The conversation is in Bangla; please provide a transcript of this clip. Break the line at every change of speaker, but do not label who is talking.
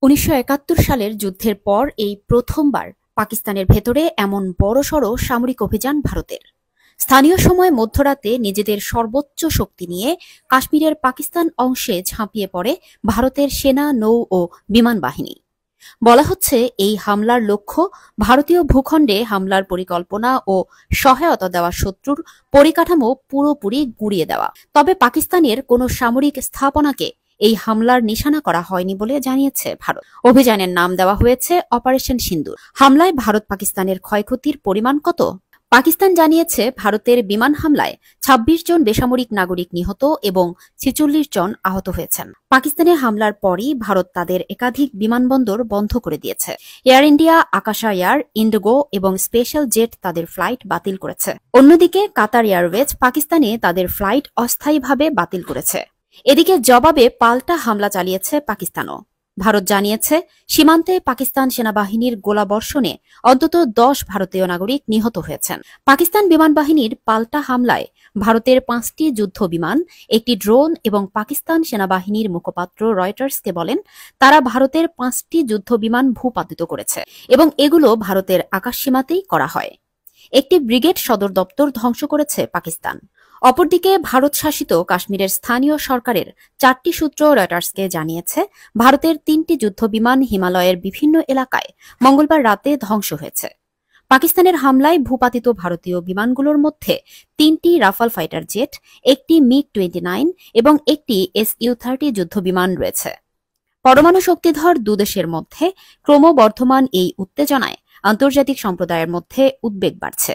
১৯৭১ সালের যুদ্ধের পর এই প্রথমবার পাকিস্তানের ভেতরে এমন বড়সড় সামরিক অভিযান ভারতের। স্থানীয় সময় মধ্যরাতে নিজেদের সর্বোচ্চ শক্তি নিয়ে কাশ্মীরের পাকিস্তান অংশে ঝাঁপিয়ে পড়ে ভারতের সেনা, নৌ ও বিমান বাহিনী। বলা হচ্ছে, এই হামলার লক্ষ্য ভারতীয় ভূখণ্ডে হামলার পরিকল্পনা ও সহায়তা দেওয়া শত্রুর পরিকাঠামো পুরোপুরি গুঁড়িয়ে দেওয়া। তবে পাকিস্তানের কোনো সামরিক স্থাপনাকে এই হামলার নিশানা করা হয়নি বলে জানিয়েছে ভারত। অভিযানের নাম দেওয়া হয়েছে অপারেশন সিন্দুর। হামলায় ভারত পাকিস্তানের ক্ষয়ক্ষতির পরিমাণ কত? পাকিস্তান জানিয়েছে, ভারতের বিমান হামলায় ২৬ জন বেসামরিক নাগরিক নিহত এবং ৪৬ জন আহত হয়েছেন। পাকিস্তানের হামলার পরই ভারত তাদের একাধিক বিমানবন্দর বন্ধ করে দিয়েছে। এয়ার ইন্ডিয়া, আকাশা এয়ার, ইন্ডিগো এবং স্পেশাল জেট তাদের ফ্লাইট বাতিল করেছে। অন্যদিকে কাতার এয়ারওয়েজ পাকিস্তানে তাদের ফ্লাইট অস্থায়ীভাবে বাতিল করেছে। এদিকে জবাবে পাল্টা হামলা চালিয়েছে পাকিস্তানও। ভারত জানিয়েছে, সীমান্তে পাকিস্তান সেনাবাহিনীর গোলাবর্ষণে অন্তত ১০ ভারতীয় নাগরিক নিহত হয়েছেন। পাকিস্তান বিমান বাহিনীর পাল্টা হামলায় ভারতের ৫টি যুদ্ধ বিমান, একটি ড্রোন এবং পাকিস্তান সেনাবাহিনীর মুখপাত্র রয়টার্সকে বলেন, তারা ভারতের ৫টি যুদ্ধ বিমান ভূপাতিত করেছে এবং এগুলো ভারতের আকাশসীমাতেই করা হয়। একটি ব্রিগেড সদর দপ্তর ধ্বংস করেছে পাকিস্তান। অপরদিকে ভারত শাসিত কাশ্মীরের স্থানীয় সরকারের ৪টি সূত্র রয়টার্সকে জানিয়েছে, ভারতের ৩টি যুদ্ধবিমান হিমালয়ের বিভিন্ন এলাকায় মঙ্গলবার রাতে ধ্বংস হয়েছে। পাকিস্তানের হামলায় ভূপাতিত ভারতীয় বিমানগুলোর মধ্যে ৩টি রাফাল ফাইটার জেট, একটি মিগ-29 এবং একটি SU-30 যুদ্ধবিমান রয়েছে। পরমাণু শক্তিধর দুদেশের মধ্যে ক্রমবর্ধমান এই উত্তেজনায় আন্তর্জাতিক সম্প্রদায়ের মধ্যে উদ্বেগ বাড়ছে।